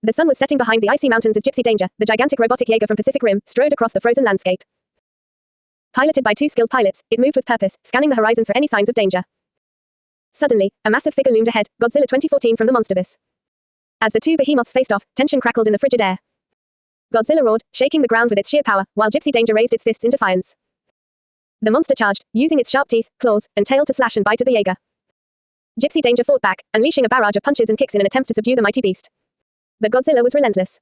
The sun was setting behind the icy mountains as Gypsy Danger, the gigantic robotic Jaeger from Pacific Rim, strode across the frozen landscape. Piloted by two skilled pilots, it moved with purpose, scanning the horizon for any signs of danger. Suddenly, a massive figure loomed ahead, Godzilla 2014 from the monsterverse. As the two behemoths faced off, tension crackled in the frigid air. Godzilla roared, shaking the ground with its sheer power, while Gypsy Danger raised its fists in defiance. The monster charged, using its sharp teeth, claws, and tail to slash and bite at the Jaeger. Gypsy Danger fought back, unleashing a barrage of punches and kicks in an attempt to subdue the mighty beast. But Godzilla was relentless.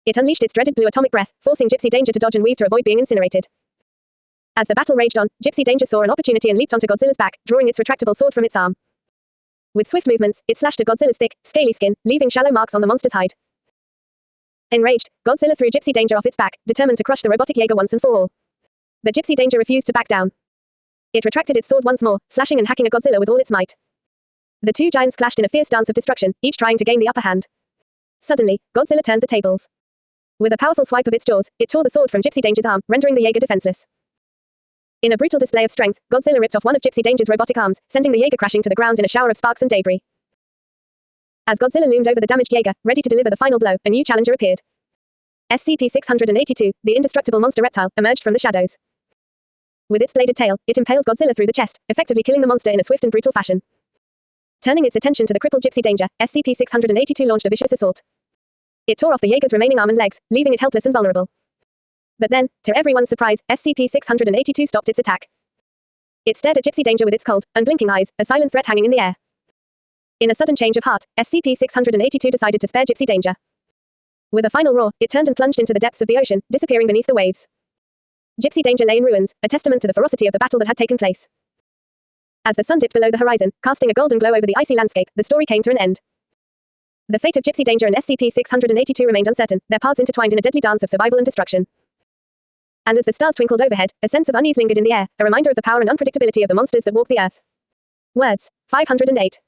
It unleashed its dreaded blue atomic breath, forcing Gypsy Danger to dodge and weave to avoid being incinerated. As the battle raged on, Gypsy Danger saw an opportunity and leaped onto Godzilla's back, drawing its retractable sword from its arm. With swift movements, it slashed at Godzilla's thick, scaly skin, leaving shallow marks on the monster's hide. Enraged, Godzilla threw Gypsy Danger off its back, determined to crush the robotic Jaeger once and for all. But Gypsy Danger refused to back down. It retracted its sword once more, slashing and hacking at Godzilla with all its might. The two giants clashed in a fierce dance of destruction, each trying to gain the upper hand. Suddenly, Godzilla turned the tables. With a powerful swipe of its jaws, it tore the sword from Gypsy Danger's arm, rendering the Jaeger defenseless. In a brutal display of strength, Godzilla ripped off one of Gypsy Danger's robotic arms, sending the Jaeger crashing to the ground in a shower of sparks and debris. As Godzilla loomed over the damaged Jaeger, ready to deliver the final blow, a new challenger appeared. SCP-682, the indestructible monster reptile, emerged from the shadows. With its bladed tail, it impaled Godzilla through the chest, effectively killing the monster in a swift and brutal fashion. Turning its attention to the crippled Gypsy Danger, SCP-682 launched a vicious assault. It tore off the Jaeger's remaining arm and legs, leaving it helpless and vulnerable. But then, to everyone's surprise, SCP-682 stopped its attack. It stared at Gypsy Danger with its cold, unblinking eyes, a silent threat hanging in the air. In a sudden change of heart, SCP-682 decided to spare Gypsy Danger. With a final roar, it turned and plunged into the depths of the ocean, disappearing beneath the waves. Gypsy Danger lay in ruins, a testament to the ferocity of the battle that had taken place. As the sun dipped below the horizon, casting a golden glow over the icy landscape, the story came to an end. The fate of Gypsy Danger and SCP-682 remained uncertain, their paths intertwined in a deadly dance of survival and destruction. And as the stars twinkled overhead, a sense of unease lingered in the air, a reminder of the power and unpredictability of the monsters that walk the earth. Words. 508.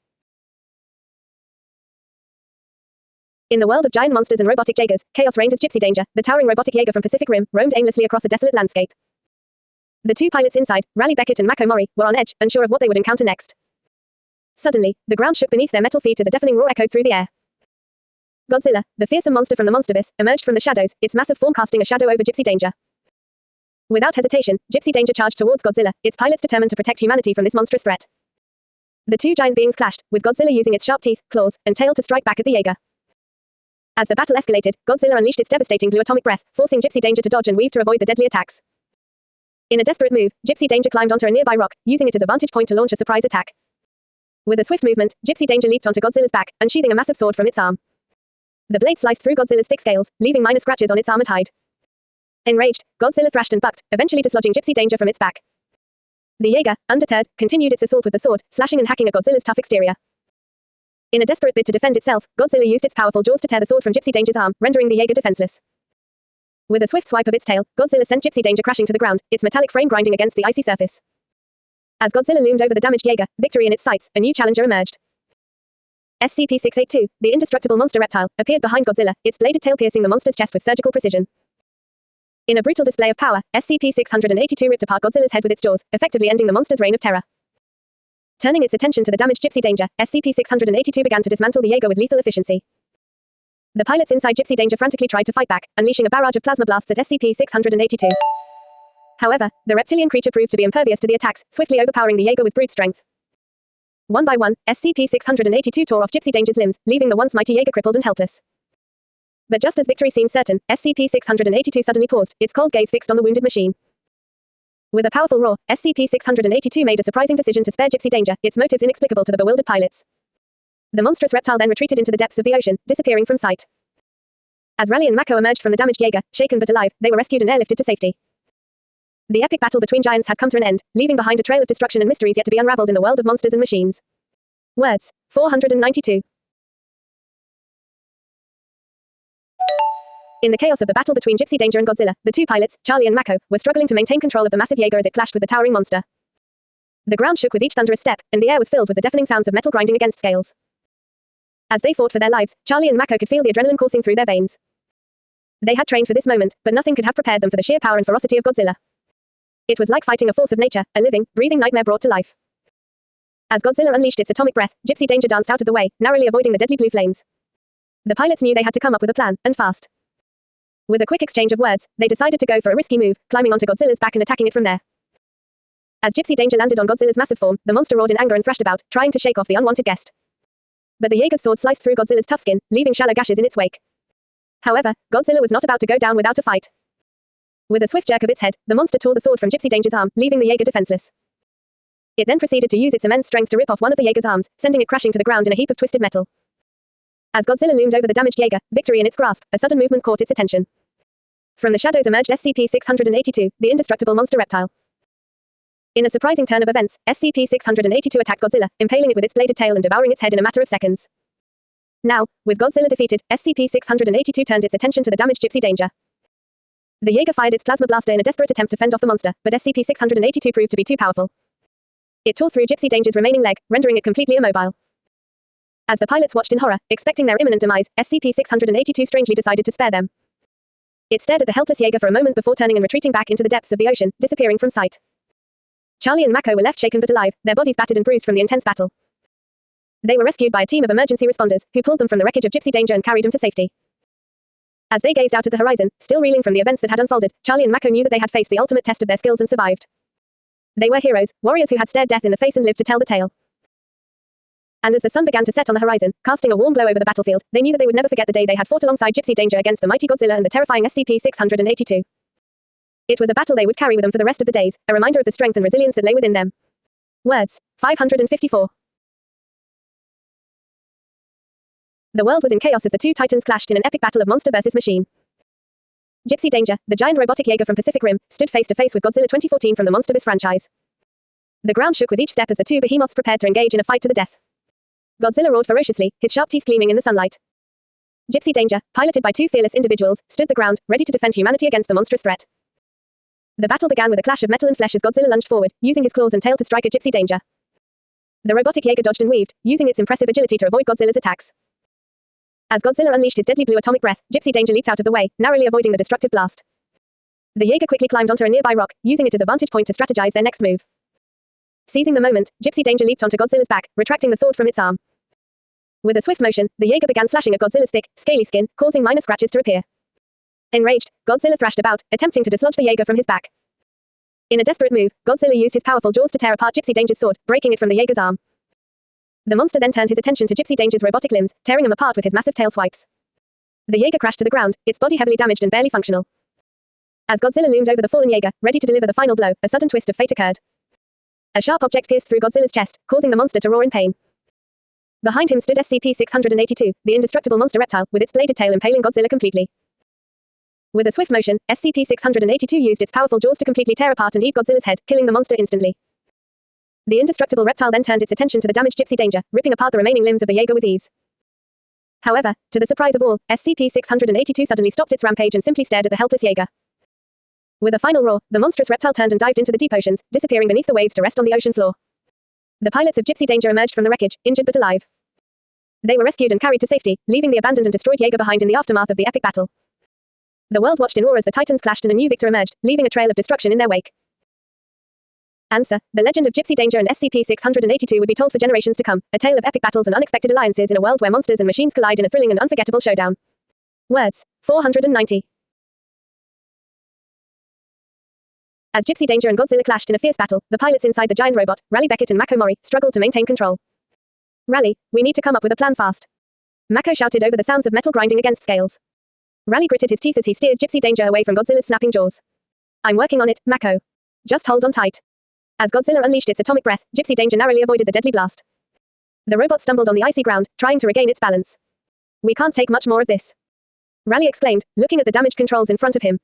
In the world of giant monsters and robotic Jaegers, chaos reigned as Gypsy Danger, the towering robotic Jaeger from Pacific Rim, roamed aimlessly across a desolate landscape. The two pilots inside, Raleigh Beckett and Mako Mori, were on edge, unsure of what they would encounter next. Suddenly, the ground shook beneath their metal feet as a deafening roar echoed through the air. Godzilla, the fearsome monster from the monsterverse, emerged from the shadows, its massive form casting a shadow over Gypsy Danger. Without hesitation, Gypsy Danger charged towards Godzilla, its pilots determined to protect humanity from this monstrous threat. The two giant beings clashed, with Godzilla using its sharp teeth, claws, and tail to strike back at the Jaeger. As the battle escalated, Godzilla unleashed its devastating blue atomic breath, forcing Gypsy Danger to dodge and weave to avoid the deadly attacks. In a desperate move, Gypsy Danger climbed onto a nearby rock, using it as a vantage point to launch a surprise attack. With a swift movement, Gypsy Danger leaped onto Godzilla's back, unsheathing a massive sword from its arm. The blade sliced through Godzilla's thick scales, leaving minor scratches on its armored hide. Enraged, Godzilla thrashed and bucked, eventually dislodging Gypsy Danger from its back. The Jaeger, undeterred, continued its assault with the sword, slashing and hacking at Godzilla's tough exterior. In a desperate bid to defend itself, Godzilla used its powerful jaws to tear the sword from Gypsy Danger's arm, rendering the Jaeger defenseless. With a swift swipe of its tail, Godzilla sent Gypsy Danger crashing to the ground, its metallic frame grinding against the icy surface. As Godzilla loomed over the damaged Jaeger, victory in its sights, a new challenger emerged. SCP-682, the indestructible monster reptile, appeared behind Godzilla, its bladed tail piercing the monster's chest with surgical precision. In a brutal display of power, SCP-682 ripped apart Godzilla's head with its jaws, effectively ending the monster's reign of terror. Turning its attention to the damaged Gypsy Danger, SCP-682 began to dismantle the Jaeger with lethal efficiency. The pilots inside Gypsy Danger frantically tried to fight back, unleashing a barrage of plasma blasts at SCP-682. However, the reptilian creature proved to be impervious to the attacks, swiftly overpowering the Jaeger with brute strength. One by one, SCP-682 tore off Gypsy Danger's limbs, leaving the once mighty Jaeger crippled and helpless. But just as victory seemed certain, SCP-682 suddenly paused, its cold gaze fixed on the wounded machine. With a powerful roar, SCP-682 made a surprising decision to spare Gypsy Danger, its motives inexplicable to the bewildered pilots. The monstrous reptile then retreated into the depths of the ocean, disappearing from sight. As Raleigh and Mako emerged from the damaged Jaeger, shaken but alive, they were rescued and airlifted to safety. The epic battle between giants had come to an end, leaving behind a trail of destruction and mysteries yet to be unraveled in the world of monsters and machines. Words. 492. In the chaos of the battle between Gypsy Danger and Godzilla, the two pilots, Charlie and Mako, were struggling to maintain control of the massive Jaeger as it clashed with the towering monster. The ground shook with each thunderous step, and the air was filled with the deafening sounds of metal grinding against scales. As they fought for their lives, Charlie and Mako could feel the adrenaline coursing through their veins. They had trained for this moment, but nothing could have prepared them for the sheer power and ferocity of Godzilla. It was like fighting a force of nature, a living, breathing nightmare brought to life. As Godzilla unleashed its atomic breath, Gypsy Danger danced out of the way, narrowly avoiding the deadly blue flames. The pilots knew they had to come up with a plan, and fast. With a quick exchange of words, they decided to go for a risky move, climbing onto Godzilla's back and attacking it from there. As Gypsy Danger landed on Godzilla's massive form, the monster roared in anger and thrashed about, trying to shake off the unwanted guest. But the Jaeger's sword sliced through Godzilla's tough skin, leaving shallow gashes in its wake. However, Godzilla was not about to go down without a fight. With a swift jerk of its head, the monster tore the sword from Gypsy Danger's arm, leaving the Jaeger defenseless. It then proceeded to use its immense strength to rip off one of the Jaeger's arms, sending it crashing to the ground in a heap of twisted metal. As Godzilla loomed over the damaged Jaeger, victory in its grasp, a sudden movement caught its attention. From the shadows emerged SCP-682, the indestructible monster reptile. In a surprising turn of events, SCP-682 attacked Godzilla, impaling it with its bladed tail and devouring its head in a matter of seconds. Now, with Godzilla defeated, SCP-682 turned its attention to the damaged Gypsy Danger. The Jaeger fired its plasma blaster in a desperate attempt to fend off the monster, but SCP-682 proved to be too powerful. It tore through Gypsy Danger's remaining leg, rendering it completely immobile. As the pilots watched in horror, expecting their imminent demise, SCP-682 strangely decided to spare them. It stared at the helpless Jaeger for a moment before turning and retreating back into the depths of the ocean, disappearing from sight. Charlie and Mako were left shaken but alive, their bodies battered and bruised from the intense battle. They were rescued by a team of emergency responders, who pulled them from the wreckage of Gypsy Danger and carried them to safety. As they gazed out at the horizon, still reeling from the events that had unfolded, Charlie and Mako knew that they had faced the ultimate test of their skills and survived. They were heroes, warriors who had stared death in the face and lived to tell the tale. And as the sun began to set on the horizon, casting a warm glow over the battlefield, they knew that they would never forget the day they had fought alongside Gypsy Danger against the mighty Godzilla and the terrifying SCP-682. It was a battle they would carry with them for the rest of the days, a reminder of the strength and resilience that lay within them. Words. 554. The world was in chaos as the two titans clashed in an epic battle of monster versus machine. Gypsy Danger, the giant robotic Jaeger from Pacific Rim, stood face to face with Godzilla 2014 from the MonsterVerse franchise. The ground shook with each step as the two behemoths prepared to engage in a fight to the death. Godzilla roared ferociously, his sharp teeth gleaming in the sunlight. Gypsy Danger, piloted by two fearless individuals, stood the ground, ready to defend humanity against the monstrous threat. The battle began with a clash of metal and flesh as Godzilla lunged forward, using his claws and tail to strike at Gypsy Danger. The robotic Jaeger dodged and weaved, using its impressive agility to avoid Godzilla's attacks. As Godzilla unleashed his deadly blue atomic breath, Gypsy Danger leaped out of the way, narrowly avoiding the destructive blast. The Jaeger quickly climbed onto a nearby rock, using it as a vantage point to strategize their next move. Seizing the moment, Gypsy Danger leaped onto Godzilla's back, retracting the sword from its arm. With a swift motion, the Jaeger began slashing at Godzilla's thick, scaly skin, causing minor scratches to appear. Enraged, Godzilla thrashed about, attempting to dislodge the Jaeger from his back. In a desperate move, Godzilla used his powerful jaws to tear apart Gypsy Danger's sword, breaking it from the Jaeger's arm. The monster then turned his attention to Gypsy Danger's robotic limbs, tearing them apart with his massive tail swipes. The Jaeger crashed to the ground, its body heavily damaged and barely functional. As Godzilla loomed over the fallen Jaeger, ready to deliver the final blow, a sudden twist of fate occurred. A sharp object pierced through Godzilla's chest, causing the monster to roar in pain. Behind him stood SCP-682, the indestructible monster reptile, with its bladed tail impaling Godzilla completely. With a swift motion, SCP-682 used its powerful jaws to completely tear apart and eat Godzilla's head, killing the monster instantly. The indestructible reptile then turned its attention to the damaged Gypsy Danger, ripping apart the remaining limbs of the Jaeger with ease. However, to the surprise of all, SCP-682 suddenly stopped its rampage and simply stared at the helpless Jaeger. With a final roar, the monstrous reptile turned and dived into the deep oceans, disappearing beneath the waves to rest on the ocean floor. The pilots of Gypsy Danger emerged from the wreckage, injured but alive. They were rescued and carried to safety, leaving the abandoned and destroyed Jaeger behind in the aftermath of the epic battle. The world watched in awe as the titans clashed and a new victor emerged, leaving a trail of destruction in their wake. Answer: the legend of Gypsy Danger and SCP-682 would be told for generations to come, a tale of epic battles and unexpected alliances in a world where monsters and machines collide in a thrilling and unforgettable showdown. Words. 490. As Gypsy Danger and Godzilla clashed in a fierce battle, the pilots inside the giant robot, Rally Beckett and Mako Mori, struggled to maintain control. Rally, we need to come up with a plan fast. Mako shouted over the sounds of metal grinding against scales. Rally gritted his teeth as he steered Gypsy Danger away from Godzilla's snapping jaws. I'm working on it, Mako. Just hold on tight. As Godzilla unleashed its atomic breath, Gypsy Danger narrowly avoided the deadly blast. The robot stumbled on the icy ground, trying to regain its balance. We can't take much more of this. Rally exclaimed, looking at the damaged controls in front of him.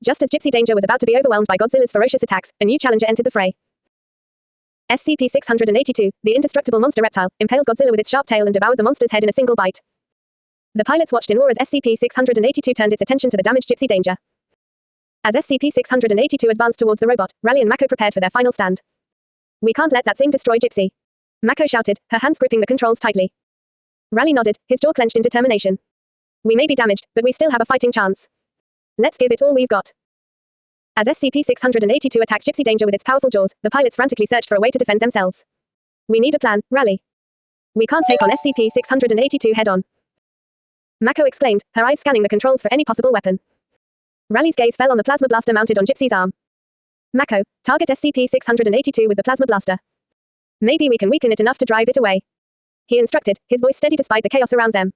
Just as Gypsy Danger was about to be overwhelmed by Godzilla's ferocious attacks, a new challenger entered the fray. SCP-682, the indestructible monster reptile, impaled Godzilla with its sharp tail and devoured the monster's head in a single bite. The pilots watched in awe as SCP-682 turned its attention to the damaged Gypsy Danger. As SCP-682 advanced towards the robot, Rally and Mako prepared for their final stand. We can't let that thing destroy Gypsy. Mako shouted, her hands gripping the controls tightly. Rally nodded, his jaw clenched in determination. We may be damaged, but we still have a fighting chance. Let's give it all we've got. As SCP-682 attacked Gypsy Danger with its powerful jaws, the pilots frantically searched for a way to defend themselves. We need a plan, Rally. We can't take on SCP-682 head-on. Mako exclaimed, her eyes scanning the controls for any possible weapon. Raleig's gaze fell on the plasma blaster mounted on Gypsy's arm. Mako, target SCP-682 with the plasma blaster. Maybe we can weaken it enough to drive it away. He instructed, his voice steady despite the chaos around them.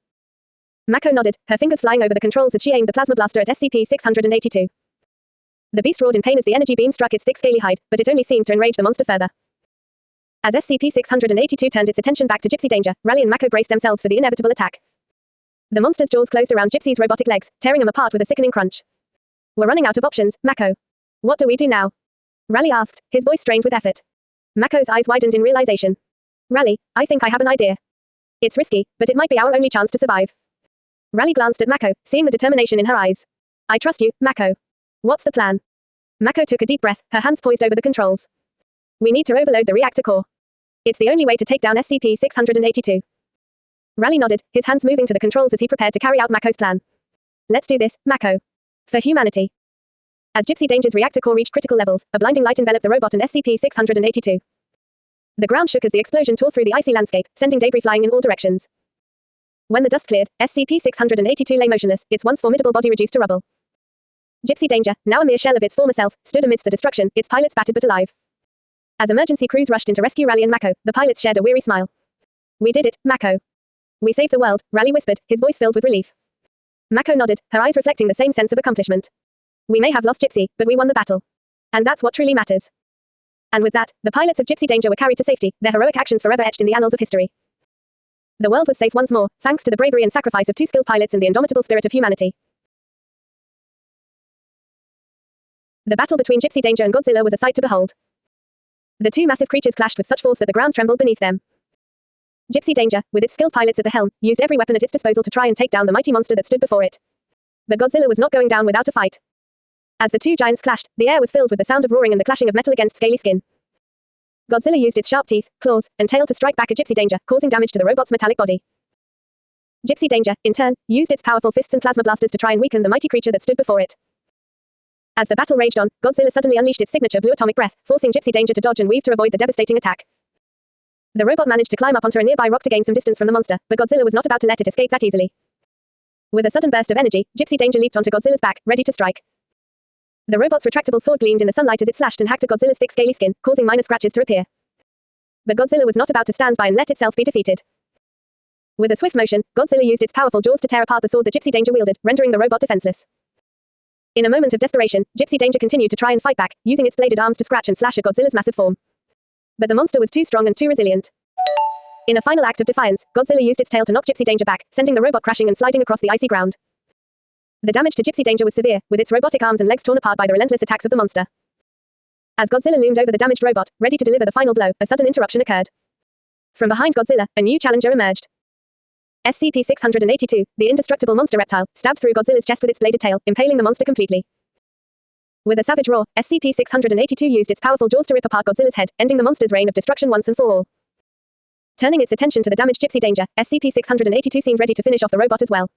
Mako nodded, her fingers flying over the controls as she aimed the plasma blaster at SCP-682. The beast roared in pain as the energy beam struck its thick scaly hide, but it only seemed to enrage the monster further. As SCP-682 turned its attention back to Gypsy danger, Raleigh and Mako braced themselves for the inevitable attack. The monster's jaws closed around Gypsy's robotic legs, tearing them apart with a sickening crunch. We're running out of options, Mako. What do we do now? Raleigh asked, his voice strained with effort. Mako's eyes widened in realization. Raleigh, I think I have an idea. It's risky, but it might be our only chance to survive. Raleigh glanced at Mako, seeing the determination in her eyes. I trust you, Mako. What's the plan? Mako took a deep breath, her hands poised over the controls. We need to overload the reactor core. It's the only way to take down SCP-682. Raleigh nodded, his hands moving to the controls as he prepared to carry out Mako's plan. Let's do this, Mako. For humanity. As Gypsy Danger's reactor core reached critical levels, a blinding light enveloped the robot and SCP-682. The ground shook as the explosion tore through the icy landscape, sending debris flying in all directions. When the dust cleared, SCP-682 lay motionless, its once formidable body reduced to rubble. Gypsy Danger, now a mere shell of its former self, stood amidst the destruction, its pilots battered but alive. As emergency crews rushed in to rescue Raleigh and Mako, the pilots shared a weary smile. We did it, Mako. We saved the world, Raleigh whispered, his voice filled with relief. Mako nodded, her eyes reflecting the same sense of accomplishment. We may have lost Gypsy, but we won the battle. And that's what truly matters. And with that, the pilots of Gypsy Danger were carried to safety, their heroic actions forever etched in the annals of history. The world was safe once more, thanks to the bravery and sacrifice of two skilled pilots and the indomitable spirit of humanity. The battle between Gypsy Danger and Godzilla was a sight to behold. The two massive creatures clashed with such force that the ground trembled beneath them. Gypsy Danger, with its skilled pilots at the helm, used every weapon at its disposal to try and take down the mighty monster that stood before it. But Godzilla was not going down without a fight. As the two giants clashed, the air was filled with the sound of roaring and the clashing of metal against scaly skin. Godzilla used its sharp teeth, claws, and tail to strike back at Gypsy Danger, causing damage to the robot's metallic body. Gypsy Danger, in turn, used its powerful fists and plasma blasters to try and weaken the mighty creature that stood before it. As the battle raged on, Godzilla suddenly unleashed its signature blue atomic breath, forcing Gypsy Danger to dodge and weave to avoid the devastating attack. The robot managed to climb up onto a nearby rock to gain some distance from the monster, but Godzilla was not about to let it escape that easily. With a sudden burst of energy, Gypsy Danger leaped onto Godzilla's back, ready to strike. The robot's retractable sword gleamed in the sunlight as it slashed and hacked at Godzilla's thick scaly skin, causing minor scratches to appear. But Godzilla was not about to stand by and let itself be defeated. With a swift motion, Godzilla used its powerful jaws to tear apart the sword that Gypsy Danger wielded, rendering the robot defenseless. In a moment of desperation, Gypsy Danger continued to try and fight back, using its bladed arms to scratch and slash at Godzilla's massive form. But the monster was too strong and too resilient. In a final act of defiance, Godzilla used its tail to knock Gypsy Danger back, sending the robot crashing and sliding across the icy ground. The damage to Gypsy Danger was severe, with its robotic arms and legs torn apart by the relentless attacks of the monster. As Godzilla loomed over the damaged robot, ready to deliver the final blow, a sudden interruption occurred. From behind Godzilla, a new challenger emerged. SCP-682, the indestructible monster reptile, stabbed through Godzilla's chest with its bladed tail, impaling the monster completely. With a savage roar, SCP-682 used its powerful jaws to rip apart Godzilla's head, ending the monster's reign of destruction once and for all. Turning its attention to the damaged Gypsy Danger, SCP-682 seemed ready to finish off the robot as well.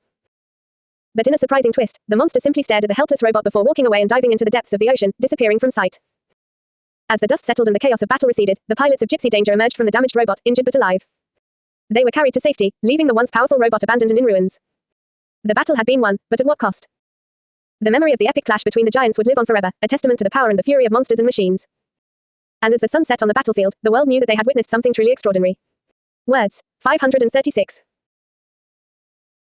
But in a surprising twist, the monster simply stared at the helpless robot before walking away and diving into the depths of the ocean, disappearing from sight. As the dust settled and the chaos of battle receded, the pilots of Gypsy Danger emerged from the damaged robot, injured but alive. They were carried to safety, leaving the once powerful robot abandoned and in ruins. The battle had been won, but at what cost? The memory of the epic clash between the giants would live on forever, a testament to the power and the fury of monsters and machines. And as the sun set on the battlefield, the world knew that they had witnessed something truly extraordinary. Words. 536.